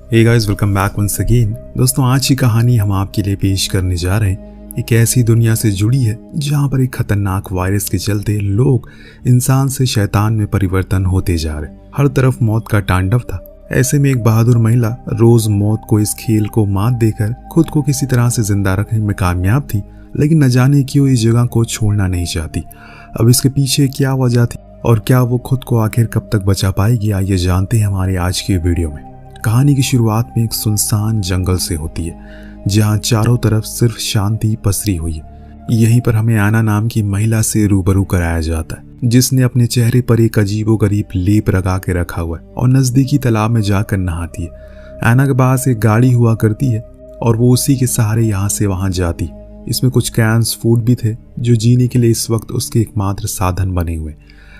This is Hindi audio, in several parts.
हे guys, welcome back once again. दोस्तों, आज की कहानी हम आपके लिए पेश करने जा रहे हैं एक ऐसी दुनिया से जुड़ी है जहां पर एक खतरनाक वायरस के चलते लोग इंसान से शैतान में परिवर्तन होते जा रहे। हर तरफ मौत का तांडव था। ऐसे में एक बहादुर महिला रोज मौत को इस खेल को मात देकर खुद को किसी तरह से जिंदा रखने में कामयाब थी, लेकिन न जाने क्यों इस जगह को छोड़ना नहीं चाहती। अब इसके पीछे क्या वजह थी और क्या वो खुद को आखिर कब तक बचा पाएगी, आइए जानते हैं हमारे आज की वीडियो में। कहानी की शुरुआत में एक सुनसान जंगल से होती है जहां चारों तरफ सिर्फ शांति पसरी हुई है। यहीं पर हमें आना नाम की महिला से रूबरू कराया जाता है, जिसने अपने चेहरे पर एक अजीबोगरीब लेप लगा के रखा हुआ है और नजदीकी तालाब में जाकर नहाती है। आना के पास एक गाड़ी हुआ करती है और वो उसी के सहारे यहाँ से वहां जाती। इसमें कुछ कैंस फूड भी थे जो जीने के लिए इस वक्त उसके एकमात्र साधन बने हुए।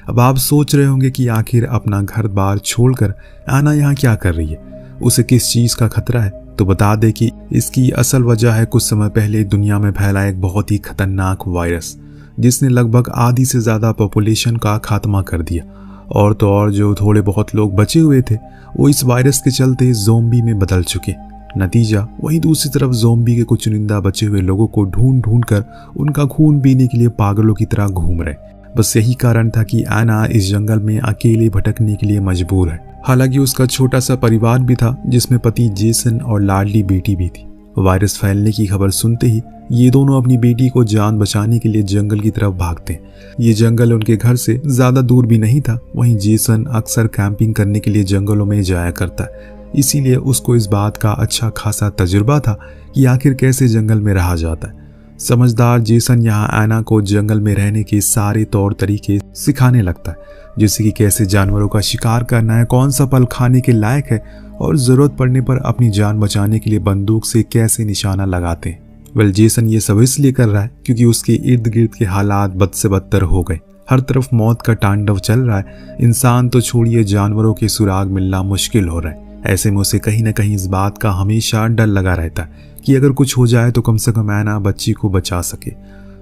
अब आप सोच रहे होंगे कि आखिर अपना घर बार छोड़कर आना यहाँ क्या कर रही है, उसे किस चीज का खतरा है। तो बता दे कि इसकी असल वजह है कुछ समय पहले दुनिया में फैला एक बहुत ही खतरनाक वायरस, जिसने लगभग आधी से ज्यादा पॉपुलेशन का खात्मा कर दिया। और तो और जो थोड़े बहुत लोग बचे हुए थे वो इस वायरस के चलते ज़ोंबी में बदल चुके। नतीजा वहीं दूसरी तरफ ज़ोंबी के कुछ चुनिंदा बचे हुए लोगों को ढूंढ ढूंढ कर उनका खून पीने के लिए पागलों की तरह घूम रहे। बस यही कारण था कि आना इस जंगल में अकेले भटकने के लिए मजबूर है। हालांकि उसका छोटा सा परिवार भी था जिसमें पति जेसन और लाडली बेटी भी थी। वायरस फैलने की खबर सुनते ही ये दोनों अपनी बेटी को जान बचाने के लिए जंगल की तरफ भागते हैं। ये जंगल उनके घर से ज्यादा दूर भी नहीं था। वहीं जेसन अक्सर कैंपिंग करने के लिए जंगलों में जाया करता है, इसीलिए उसको इस बात का अच्छा खासा तजुर्बा था कि आखिर कैसे जंगल में रहा जाता है। समझदार जेसन यहाँ आना को जंगल में रहने के सारे तौर तरीके सिखाने लगता है, जैसे कि कैसे जानवरों का शिकार करना है, कौन सा फल खाने के लायक है और जरूरत पड़ने पर अपनी जान बचाने के लिए बंदूक से कैसे निशाना लगाते हैं। जेसन ये सब इसलिए कर रहा है क्योंकि उसके इर्द गिर्द के हालात बद से बदतर हो गए। हर तरफ मौत का तांडव चल रहा है। इंसान तो छोड़िए, जानवरों के सुराग मिलना मुश्किल हो रहा है। ऐसे में उसे कहीं ना कहीं इस बात का हमेशा डर लगा रहता है कि अगर कुछ हो जाए तो कम से कम आना बच्ची को बचा सके।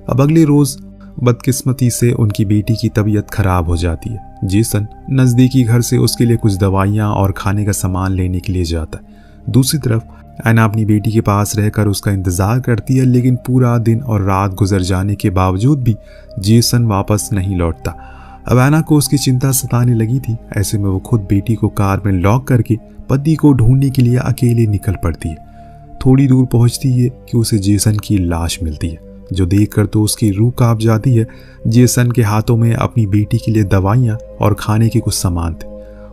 अब अगले रोज बदकिस्मती से उनकी बेटी की तबीयत खराब हो जाती है। जेसन नजदीकी घर से उसके लिए कुछ दवाइयां और खाने का सामान लेने के लिए जाता है। दूसरी तरफ ऐना अपनी बेटी के पास रहकर उसका इंतजार करती है, लेकिन पूरा दिन और रात गुजर जाने के बावजूद भी जेसन वापस नहीं लौटता। अब ऐना को उसकी चिंता सताने लगी थी। ऐसे में वो खुद बेटी को कार में लॉक करके पति को ढूंढने के लिए अकेले निकल पड़ती है। थोड़ी दूर पहुंचती है कि उसे जेसन की लाश मिलती है, जो देखकर तो उसकी रूह कांप जाती है। जेसन के हाथों में अपनी बेटी के लिए दवाइयां और खाने के कुछ सामान थे।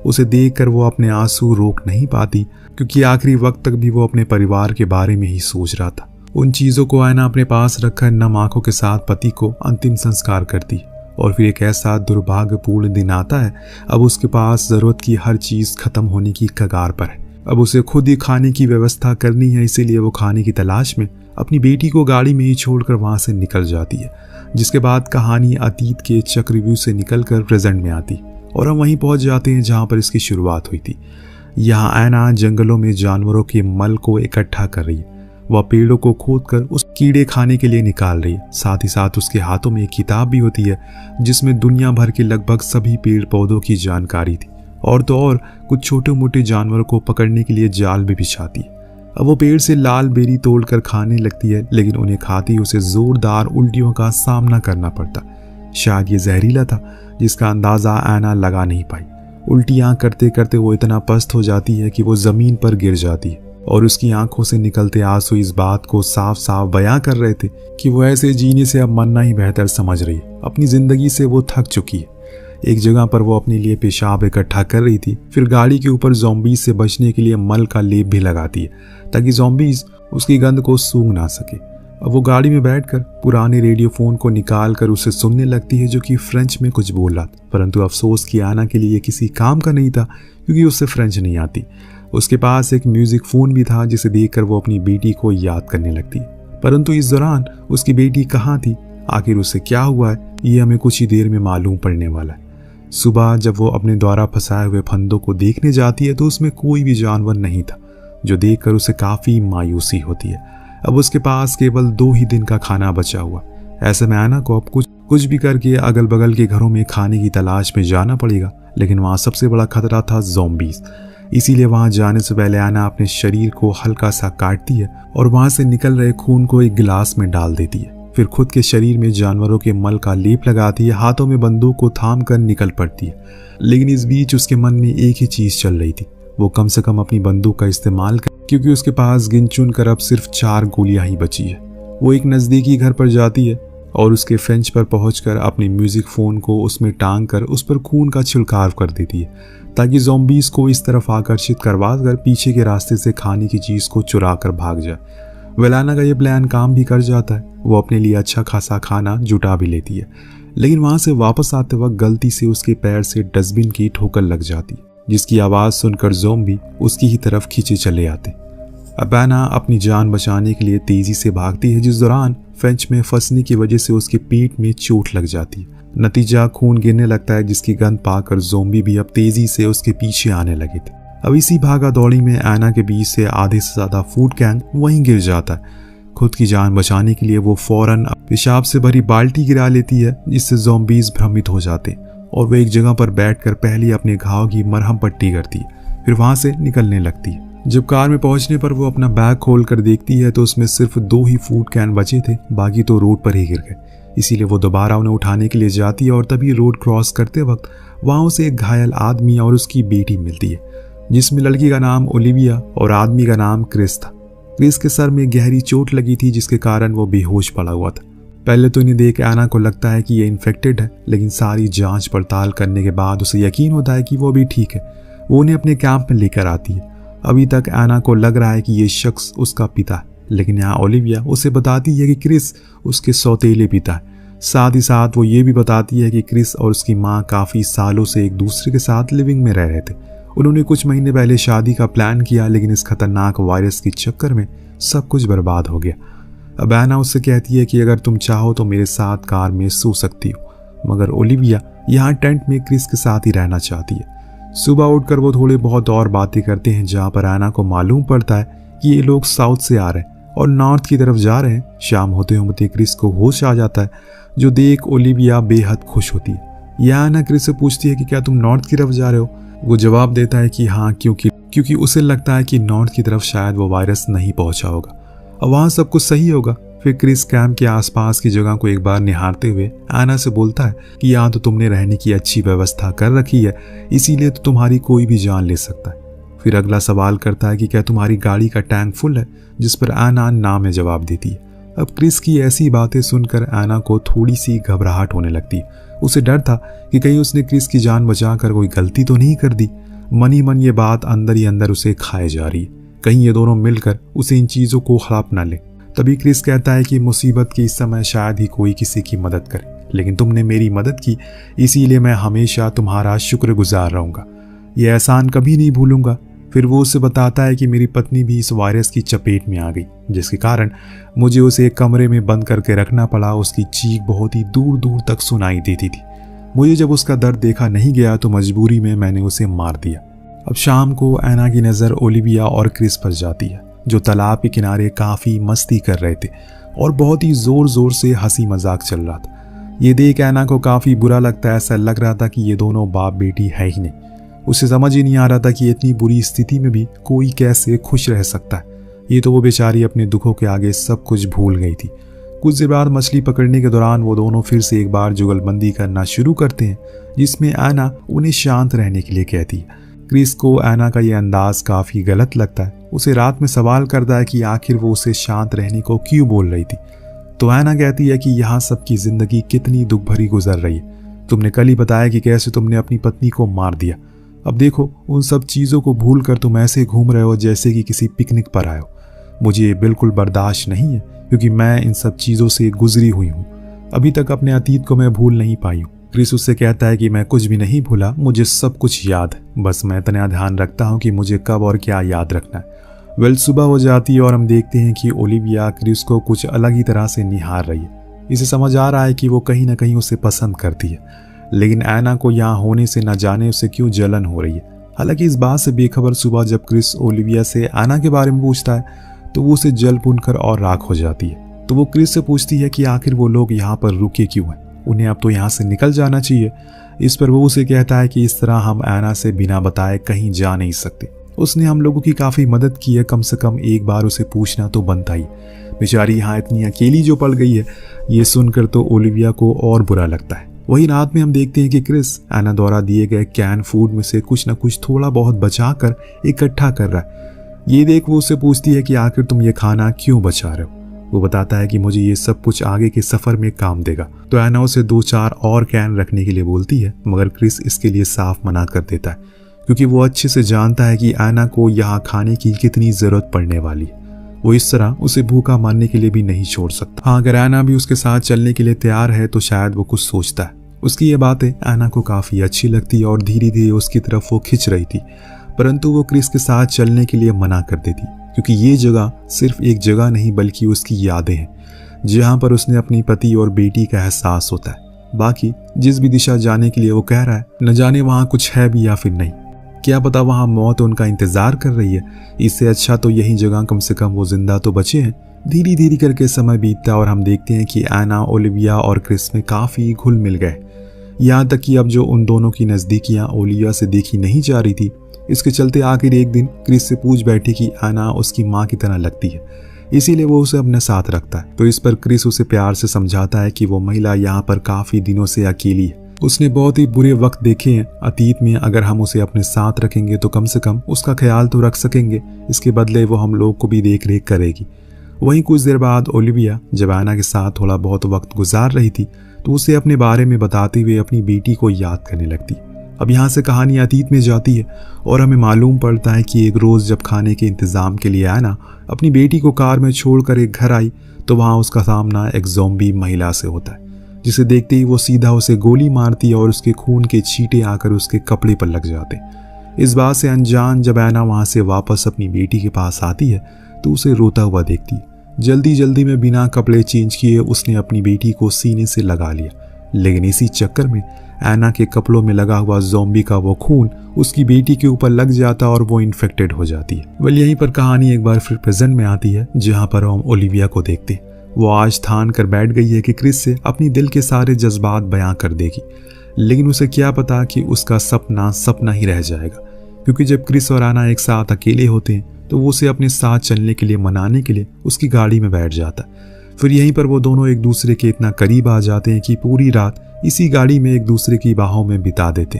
उसे देखकर वो अपने आंसू रोक नहीं पाती, क्योंकि आखिरी वक्त तक भी वो अपने परिवार के बारे में ही सोच रहा था। उन चीजों को आईना अपने पास रखकर नम आंखों के साथ पति को अंतिम संस्कार करती। और फिर एक ऐसा दुर्भाग्यपूर्ण दिन आता है। अब उसके पास जरूरत की हर चीज खत्म होने की कगार पर है। अब उसे खुद ही खाने की व्यवस्था करनी है, इसीलिए वो खाने की तलाश में अपनी बेटी को गाड़ी में ही छोड़कर वहां से निकल जाती है। जिसके बाद कहानी अतीत के चक्रव्यूह से निकलकर प्रेजेंट में आती और हम वहीं पहुंच जाते हैं जहां पर इसकी शुरुआत हुई थी। यहाँ ऐना जंगलों में जानवरों के मल को इकट्ठा कर रही है। वह पेड़ों को खोदकर उस कीड़े खाने के लिए निकाल रही है। साथ ही साथ उसके हाथों में एक किताब भी होती है जिसमें दुनिया भर के लगभग सभी पेड़ पौधों की जानकारी थी। और तो और कुछ छोटे मोटे जानवरों को पकड़ने के लिए जाल भी बिछाती है। अब वो पेड़ से लाल बेरी तोड़कर खाने लगती है, लेकिन उन्हें खाती उसे जोरदार उल्टियों का सामना करना पड़ता। शायद ये जहरीला था, जिसका अंदाजा ऐना लगा नहीं पाई। उल्टियां करते करते वो इतना पस्त हो जाती है कि वो जमीन पर गिर जाती है और उसकी आंखों से निकलते आंसू इस बात को साफ साफ बयां कर रहे थे कि वो ऐसे जीने से अब मरना ही बेहतर समझ रही है। अपनी जिंदगी से वो थक चुकी है। एक जगह पर वो अपने लिए पेशाब इकट्ठा कर रही थी। फिर गाड़ी के ऊपर ज़ॉम्बीज से बचने के लिए मल का लेप भी लगाती है, ताकि ज़ॉम्बीज उसकी गंध को सूंघ ना सके। अब वो गाड़ी में बैठकर पुराने रेडियो फोन को निकाल कर उसे सुनने लगती है, जो कि फ्रेंच में कुछ बोल रहा था। परंतु अफसोस कि आना के लिए किसी काम का नहीं था, क्योंकि उसे फ्रेंच नहीं आती। उसके पास एक म्यूजिक फोन भी था, जिसे देखकर वो अपनी बेटी को याद करने लगती। परंतु इस दौरान उसकी बेटी कहाँ थी, आखिर उसे क्या हुआ है, ये हमें कुछ ही देर में मालूम पड़ने वाला है। सुबह जब वो अपने द्वारा फंसाए हुए फंदों को देखने जाती है तो उसमें कोई भी जानवर नहीं था, जो देखकर उसे काफी मायूसी होती है। अब उसके पास केवल 2 ही दिन का खाना बचा हुआ। ऐसे में ऐना को अब कुछ भी करके अगल बगल के घरों में खाने की तलाश में जाना पड़ेगा, लेकिन वहां सबसे बड़ा खतरा था ज़ॉम्बीज। इसीलिए वहां जाने से पहले एना अपने शरीर को हल्का सा काटती है और वहां से निकल रहे खून को एक गिलास में डाल देती है। फिर खुद के शरीर में जानवरों के मल का लेप लगाती है, हाथों में बंदूक को थाम कर निकल पड़ती है। लेकिन इस बीच उसके मन में एक ही चीज चल रही थी, वो कम से कम अपनी बंदूक का इस्तेमाल कर, क्योंकि उसके पास गिन चुन कर अब सिर्फ 4 गोलियां ही बची है। वो एक नजदीकी घर पर जाती है और उसके फ्रेंच पर पहुंचकर अपने म्यूजिक फोन को उसमें टांग कर उस पर खून का छिड़काव कर देती है, ताकि ज़ॉम्बीज को इस तरफ आकर्षित करवा कर पीछे के रास्ते से खाने की चीज को चुरा कर भाग जाए। वेलाना का यह प्लान काम भी कर जाता है। वो अपने लिए अच्छा खासा खाना जुटा भी लेती है, लेकिन वहां से वापस आते वक्त गलती से उसके पैर से डस्टबिन की ठोकर लग जाती है, जिसकी आवाज सुनकर ज़ॉम्बी उसकी ही तरफ खींचे चले आते। अब एना अपनी जान बचाने के लिए तेजी से भागती है, जिस दौरान फ्रेंच में फंसने की वजह से उसके पेट में चोट लग जाती है। नतीजा खून गिरने लगता है, जिसकी गंध पाकर ज़ॉम्बी भी अब तेजी से उसके पीछे आने लगे थे। अब इसी भागा दौड़ी में एना के बीच से आधे से ज्यादा फूड कैन वहीं गिर जाता है। खुद की जान बचाने के लिए वो फौरन पेशाब से भरी बाल्टी गिरा लेती है, जिससे ज़ॉम्बीज भ्रमित हो जाते और वो एक जगह पर बैठकर पहले अपने घाव की मरहम पट्टी करती है, फिर वहां से निकलने लगती है। जब कार में पहुंचने पर वो अपना बैग खोल कर देखती है तो उसमें सिर्फ 2 ही फूड कैन बचे थे, बाकी तो रोड पर ही गिर गए। इसीलिए वो दोबारा उन्हें उठाने के लिए जाती है और तभी रोड क्रॉस करते वक्त वहां उसे एक घायल आदमी और उसकी बेटी मिलती है, जिसमें लड़की का नाम ओलिविया और आदमी का नाम क्रिस था। क्रिस के सर में गहरी चोट लगी थी, जिसके कारण वो बेहोश पड़ा हुआ था। पहले तो इन्हें देख एना को लगता है कि ये इन्फेक्टेड है, लेकिन सारी जांच पड़ताल करने के बाद उसे यकीन होता है कि वो भी ठीक है। वो उन्हें अपने कैंप में लेकर आती है। अभी तक एना को लग रहा है कि ये शख्स उसका पिता है, लेकिन यहाँ ओलिविया उसे बताती है कि क्रिस उसके सौतेले पिता है। साथ ही साथ वो ये भी बताती है कि क्रिस और उसकी माँ काफ़ी सालों से एक दूसरे के साथ लिविंग में रह रहे थे। उन्होंने कुछ महीने पहले शादी का प्लान किया, लेकिन इस खतरनाक वायरस के चक्कर में सब कुछ बर्बाद हो गया। अब एना उससे कहती है कि अगर तुम चाहो तो मेरे साथ कार में सो सकती हो, मगर ओलिविया यहाँ टेंट में क्रिस के साथ ही रहना चाहती है। सुबह उठकर वो थोड़े बहुत और बातें करते हैं, जहाँ पर एना को मालूम पड़ता है कि ये लोग साउथ से आ रहे हैं और नॉर्थ की तरफ जा रहे हैं। शाम होते होते क्रिस को होश आ जाता है, जो देख ओलिविया बेहद खुश होती है। यह एना क्रिस से पूछती है कि क्या तुम नॉर्थ की तरफ जा रहे हो। वो जवाब देता है कि हाँ, क्योंकि उसे लगता है कि नॉर्थ की तरफ शायद वो वायरस नहीं पहुंचा होगा और वहाँ सब कुछ सही होगा। फिर क्रिस कैंप के आसपास की जगह को एक बार निहारते हुए एना से बोलता है कि यहाँ तो तुमने रहने की अच्छी व्यवस्था कर रखी है, इसीलिए तो तुम्हारी कोई भी जान ले सकता है। फिर अगला सवाल करता है कि क्या तुम्हारी गाड़ी का टैंक फुल है, जिस पर एना ना में जवाब देती है। अब क्रिस की ऐसी बातें सुनकर एना को थोड़ी सी घबराहट होने लगती है। उसे डर था कि कहीं उसने क्रिस की जान बचाकर कोई गलती तो नहीं कर दी। मन ही मन ये बात अंदर ही अंदर उसे खाए जा रही है, कहीं ये दोनों मिलकर उसे इन चीज़ों को हड़प न ले। तभी क्रिस कहता है कि मुसीबत के इस समय शायद ही कोई किसी की मदद करे, लेकिन तुमने मेरी मदद की, इसीलिए मैं हमेशा तुम्हारा शुक्रगुजार रहूंगा। ये एहसान कभी नहीं भूलूंगा। फिर वो उसे बताता है कि मेरी पत्नी भी इस वायरस की चपेट में आ गई, जिसके कारण मुझे उसे एक कमरे में बंद करके रखना पड़ा। उसकी चीख बहुत ही दूर दूर तक सुनाई देती थी। मुझे जब उसका दर्द देखा नहीं गया तो मजबूरी में मैंने उसे मार दिया। अब शाम को एना की नज़र ओलिविया और क्रिस पर जाती है, जो तालाब के किनारे काफ़ी मस्ती कर रहे थे और बहुत ही ज़ोर ज़ोर से हंसी मजाक चल रहा था। ये देख एना को काफ़ी बुरा लगता है। ऐसा लग रहा था कि ये दोनों बाप बेटी है ही नहीं। उसे समझ ही नहीं आ रहा था कि इतनी बुरी स्थिति में भी कोई कैसे खुश रह सकता है। ये तो वो बेचारी अपने दुखों के आगे सब कुछ भूल गई थी। कुछ देर बाद मछली पकड़ने के दौरान वो दोनों फिर से एक बार जुगलबंदी करना शुरू करते हैं, जिसमें एना उन्हें शांत रहने के लिए कहती है। क्रिस को एना का ये अंदाज काफ़ी गलत लगता है। उसे रात में सवाल करता है कि आखिर वो उसे शांत रहने को क्यों बोल रही थी। तो एना कहती है कि यहाँ सबकी ज़िंदगी कितनी दुख भरी गुजर रही है। तुमने कल ही बताया कि कैसे तुमने अपनी पत्नी को मार दिया। अब देखो, उन सब चीज़ों को भूल कर तुम ऐसे घूम रहे हो जैसे कि किसी पिकनिक पर आए हो। मुझे ये बिल्कुल बर्दाश्त नहीं है, क्योंकि मैं इन सब चीज़ों से गुजरी हुई हूँ। अभी तक अपने अतीत को मैं भूल नहीं पाई हूँ। क्रिस उससे कहता है कि मैं कुछ भी नहीं भूला, मुझे सब कुछ याद है, बस मैं इतना ध्यान रखता हूँ कि मुझे कब और क्या याद रखना है। सुबह हो जाती है और हम देखते हैं कि ओलिविया क्रिस को कुछ अलग ही तरह से निहार रही है। इसे समझ आ रहा है कि वो कहीं ना कहीं उसे पसंद करती है, लेकिन एना को यहाँ होने से न जाने उसे क्यों जलन हो रही है। हालांकि इस बात से बेखबर सुबह जब क्रिस ओलिविया से एना के बारे में पूछता है तो वो उसे जल भूनकर और राख हो जाती है। तो वो क्रिस से पूछती है कि आखिर वो लोग यहाँ पर रुके क्यों हैं, उन्हें अब तो यहाँ से निकल जाना चाहिए। इस पर वो उसे कहता है कि इस तरह हम एना से बिना बताए कहीं जा नहीं सकते। उसने हम लोगों की काफ़ी मदद की है, कम से कम एक बार उसे पूछना तो बनता ही। बेचारी यहाँ इतनी अकेली जो पड़ गई है, ये सुनकर तो ओलिविया को और बुरा लगता है। वही रात में हम देखते हैं कि क्रिस एना द्वारा दिए गए कैन फूड में से कुछ न कुछ थोड़ा बहुत बचा कर इकट्ठा कर रहा है। ये देख वो उससे पूछती है कि आखिर तुम ये खाना क्यों बचा रहे हो। वो बताता है कि मुझे ये सब कुछ आगे के सफर में काम देगा। तो एना उसे 2-4 और कैन रखने के लिए बोलती है, मगर क्रिस इसके लिए साफ मना कर देता है, क्योंकि वो अच्छे से जानता है कि एना को यहाँ खाने की कितनी जरूरत पड़ने वाली है। वो इस तरह उसे भूखा मारने के लिए भी नहीं छोड़ सकता। हाँ, अगर एना भी उसके साथ चलने के लिए तैयार है तो शायद वो कुछ सोचता है। उसकी ये बातें एना को काफी अच्छी लगती और धीरे धीरे उसकी तरफ वो खिंच रही थी, परंतु वो क्रिस के साथ चलने के लिए मना कर देती, क्योंकि ये जगह सिर्फ एक जगह नहीं बल्कि उसकी यादें हैं, जहाँ पर उसने अपनी पति और बेटी का एहसास होता है। बाकी जिस भी दिशा जाने के लिए वो कह रहा है, न जाने वहाँ कुछ है भी या फिर नहीं। क्या पता वहाँ मौत उनका इंतजार कर रही है। इससे अच्छा तो यही जगह, कम से कम वो जिंदा तो बचे हैं। धीरे धीरे करके समय बीतता और हम देखते हैं कि एना, ओलिविया और क्रिस में काफी घुल मिल गए। यहाँ तक कि अब जो उन दोनों की नजदीकियां ओलिविया से देखी नहीं जा रही थी, इसके चलते आखिर एक दिन क्रिस से पूछ बैठी कि एना उसकी माँ की तरह लगती है, इसीलिए वो उसे अपने साथ रखता है। तो इस पर क्रिस उसे प्यार से समझाता है कि वो महिला यहाँ पर काफी दिनों से अकेली है। उसने बहुत ही बुरे वक्त देखे हैं अतीत में, अगर हम उसे अपने साथ रखेंगे तो कम से कम उसका ख्याल तो रख सकेंगे, इसके बदले वो हम लोग को भी देख रेख करेगी। वहीं कुछ देर बाद ओलिविया जब एना के साथ थोड़ा बहुत वक्त गुजार रही थी तो उसे अपने बारे में बताते हुए अपनी बेटी को याद करने लगती। अब यहाँ से कहानी अतीत में जाती है और हमें मालूम पड़ता है कि एक रोज़ जब खाने के इंतज़ाम के लिए एना अपनी बेटी को कार में छोड़कर एक घर आई तो वहाँ उसका सामना एक ज़ॉम्बी महिला से होता है, जिसे देखते ही वो सीधा उसे गोली मारती है और उसके खून के छींटे आकर उसके कपड़े पर लग जाते। इस बात से अनजान जब एना वहाँ से वापस अपनी बेटी के पास आती है तो उसे रोता हुआ देखती है। जल्दी जल्दी में बिना कपड़े चेंज किए उसने अपनी बेटी को सीने से लगा लिया, लेकिन इसी चक्कर में एना के कपड़ों में लगा हुआ ज़ॉम्बी का वो खून उसकी बेटी के ऊपर लग जाता और वो इन्फेक्टेड हो जाती है। वेल, यहीं पर कहानी एक बार फिर प्रेजेंट में आती है, जहाँ पर हम ओलिविया को देखते। वो आज ठान कर बैठ गई है कि क्रिस से अपनी दिल के सारे जज्बात बयां कर देगी, लेकिन उसे क्या पता कि उसका सपना सपना ही रह जाएगा, क्योंकि जब क्रिस और एना एक साथ अकेले होते हैं तो वो उसे अपने साथ चलने के लिए मनाने के लिए उसकी गाड़ी में बैठ जाता है। फिर यहीं पर वो दोनों एक दूसरे के इतना करीब आ जाते हैं कि पूरी रात इसी गाड़ी में एक दूसरे की बाहों में बिता देते।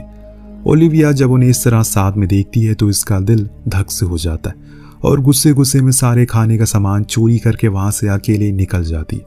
ओलिविया जब उन्हें इस तरह साथ में देखती है तो इसका दिल धक से हो जाता है और गुस्से गुस्से में सारे खाने का सामान चोरी करके वहां से अकेले निकल जाती है।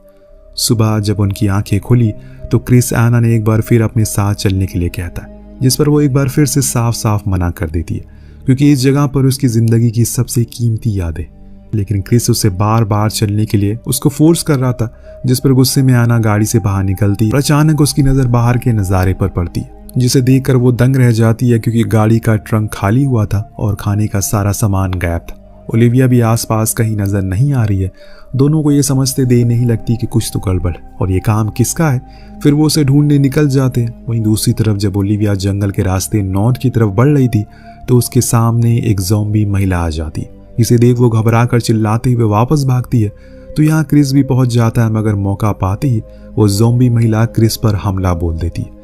सुबह जब उनकी आंखें खुली तो क्रिस एना ने एक बार फिर अपने साथ चलने के लिए कहता है, जिस पर वो एक बार फिर से साफ साफ मना कर देती है, क्योंकि इस जगह पर उसकी जिंदगी की सबसे कीमती याद है। लेकिन क्रिस उसे बार बार चलने के लिए उसको फोर्स कर रहा था, जिस पर गुस्से में एना गाड़ी से बाहर निकलती और अचानक उसकी नजर बाहर के नज़ारे पर पड़ती है, जिसे देखकर वो दंग रह जाती है, क्योंकि गाड़ी का ट्रंक खाली हुआ था और खाने का सारा सामान गायब था। ओलिविया भी आसपास कहीं नजर नहीं आ रही है। दोनों को ये समझते देर नहीं लगती कि कुछ तो गड़बड़ है और ये काम किसका है। फिर वो उसे ढूंढने निकल जाते हैं। वहीं दूसरी तरफ जब ओलिविया जंगल के रास्ते नॉर्थ की तरफ बढ़ रही थी तो उसके सामने एक ज़ॉम्बी महिला आ जाती है। इसे देख वो घबरा कर चिल्लाते हुए वापस भागती है। तो यहाँ क्रिस भी पहुंच जाता है, मगर मौका पाते ही वो ज़ॉम्बी महिला क्रिस पर हमला बोल देती है।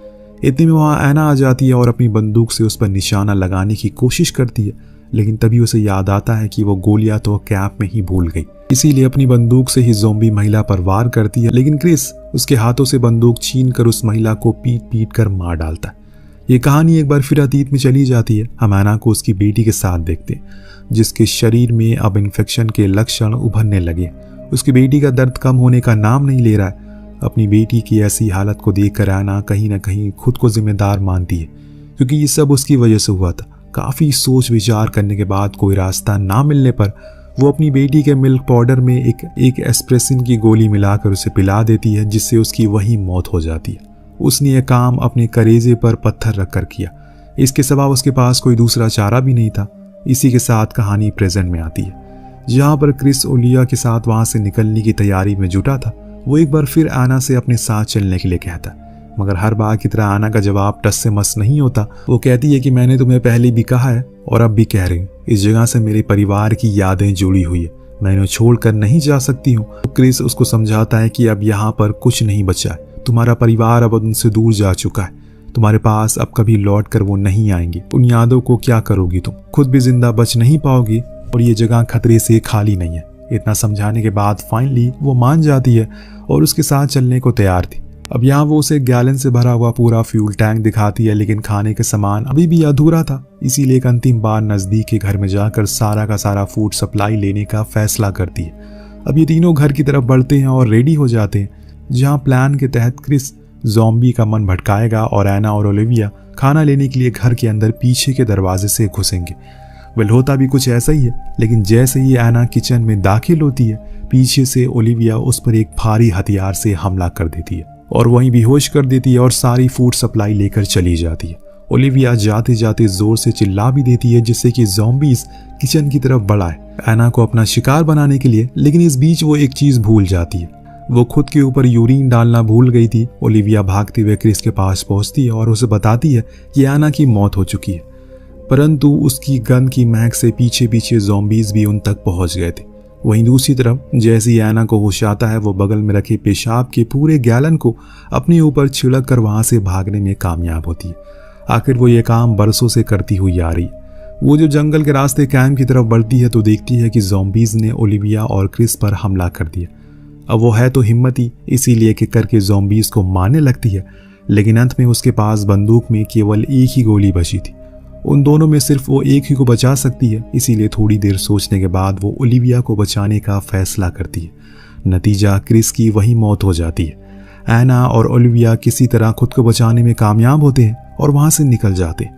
इतने में वहाँ एना आ जाती है और अपनी बंदूक से उस पर निशाना लगाने की कोशिश करती है, लेकिन तभी उसे याद आता है कि वो गोलियां तो कैंप में ही भूल गई, इसीलिए अपनी बंदूक से ही ज़ॉम्बी महिला पर वार करती है। लेकिन क्रिस उसके हाथों से बंदूक छीन कर उस महिला को पीट पीट कर मार डालता है। ये कहानी एक बार फिर अतीत में चली जाती है। हम एना को उसकी बेटी के साथ देखते हैं, जिसके शरीर में अब इन्फेक्शन के लक्षण उभरने लगे। उसकी बेटी का दर्द कम होने का नाम नहीं ले रहा है। अपनी बेटी की ऐसी हालत को देखकर एना कहीं ना कहीं खुद को जिम्मेदार मानती है, क्योंकि ये सब उसकी वजह से हुआ था। काफ़ी सोच विचार करने के बाद कोई रास्ता ना मिलने पर वो अपनी बेटी के मिल्क पाउडर में एक एस्प्रेसिन की गोली मिलाकर उसे पिला देती है, जिससे उसकी वही मौत हो जाती है। उसने यह काम अपने करेजे पर पत्थर रखकर किया। इसके सिवा उसके पास कोई दूसरा चारा भी नहीं था। इसी के साथ कहानी प्रेजेंट में आती है, जहाँ पर क्रिस ओलिविया के साथ वहाँ से निकलने की तैयारी में जुटा था। वो एक बार फिर एना से अपने साथ चलने के लिए कहता, मगर हर बार की तरह एना का जवाब टस से मस नहीं होता। वो कहती है कि मैंने तुम्हें पहले भी कहा है और अब भी कह रही हूँ, इस जगह से मेरे परिवार की यादें जुड़ी हुई है, मैं इन्हें छोड़कर नहीं जा सकती हूँ। तो क्रिस उसको समझाता है कि अब यहाँ पर कुछ नहीं बचा है, तुम्हारा परिवार अब उनसे दूर जा चुका है, तुम्हारे पास अब कभी लौट कर वो नहीं आएंगे। उन यादों को क्या करोगी तुम? खुद भी जिंदा बच नहीं पाओगी और ये जगह खतरे से खाली नहीं है। इतना समझाने के बाद फाइनली वो मान जाती है और उसके साथ चलने को तैयार थी। अब यहाँ वो उसे गैलन से भरा हुआ पूरा फ्यूल टैंक दिखाती है, लेकिन खाने के सामान अभी भी अधूरा था। इसीलिए एक अंतिम बार नजदीक के घर में जाकर सारा का सारा फूड सप्लाई लेने का फैसला करती है। अब ये तीनों घर की तरफ बढ़ते हैं और रेडी हो जाते हैं, जहाँ प्लान के तहत क्रिस ज़ॉम्बी का मन भटकाएगा और एना और ओलिविया खाना लेने के लिए घर के अंदर पीछे के दरवाजे से घुसेंगे। वेल, होता भी कुछ ऐसा ही है, लेकिन जैसे ही एना किचन में दाखिल होती है, पीछे से ओलिविया उस पर एक भारी हथियार से हमला कर देती है और वहीं बेहोश कर देती है और सारी फूड सप्लाई लेकर चली जाती है। ओलिविया जाते जाते जोर से चिल्ला भी देती है, जिससे कि ज़ॉम्बीज किचन की तरफ बढ़ाए एना को अपना शिकार बनाने के लिए। लेकिन इस बीच वो एक चीज भूल जाती है, वो खुद के ऊपर यूरिन डालना भूल गई थी। ओलिविया भागते हुए क्रिस के पास पहुंचती है और उसे बताती है कि एना की मौत हो चुकी है, परंतु उसकी गंध की महक से पीछे पीछे ज़ॉम्बीज भी उन तक पहुंच गए थे। वहीं दूसरी तरफ जैसे ही एना को होश आता है, वो बगल में रखे पेशाब के पूरे गैलन को अपने ऊपर छिड़क कर वहां से भागने में कामयाब होती है। आखिर वो ये काम बरसों से करती हुई आ रही। वो जो जंगल के रास्ते कैंप की तरफ बढ़ती है तो देखती है कि ज़ॉम्बीज ने ओलिविया और क्रिस पर हमला कर दिया। अब वो है तो हिम्मती, इसीलिए कि करके ज़ॉम्बीज को मारने लगती है, लेकिन अंत में उसके पास बंदूक में केवल एक ही गोली बची थी। उन दोनों में सिर्फ वो एक ही को बचा सकती है, इसीलिए थोड़ी देर सोचने के बाद वो ओलिविया को बचाने का फैसला करती है। नतीजा क्रिस की वही मौत हो जाती है। एना और ओलिविया किसी तरह खुद को बचाने में कामयाब होते हैं और वहां से निकल जाते।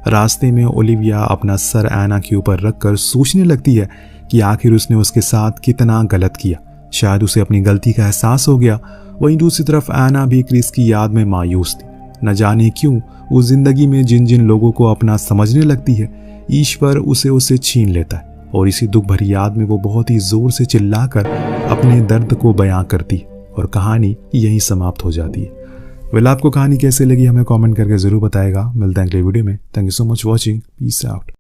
रास्ते में ओलिविया अपना सर एना के ऊपर रखकर सोचने लगती है कि आखिर उसने उसके साथ कितना गलत किया। शायद उसे अपनी गलती का एहसास हो गया। वहीं दूसरी तरफ एना भी क्रिस की याद में मायूस थी। न जाने क्यों वो जिंदगी में जिन जिन लोगों को अपना समझने लगती है, ईश्वर उसे छीन लेता है और इसी दुख भरी याद में वो बहुत ही जोर से चिल्लाकर अपने दर्द को बयां करती है और कहानी यहीं समाप्त हो जाती है। वेल, आपको कहानी कैसे लगी हमें कमेंट करके जरूर बताएगा। मिलते हैं अगले वीडियो में। Thank you so much watching. Peace out.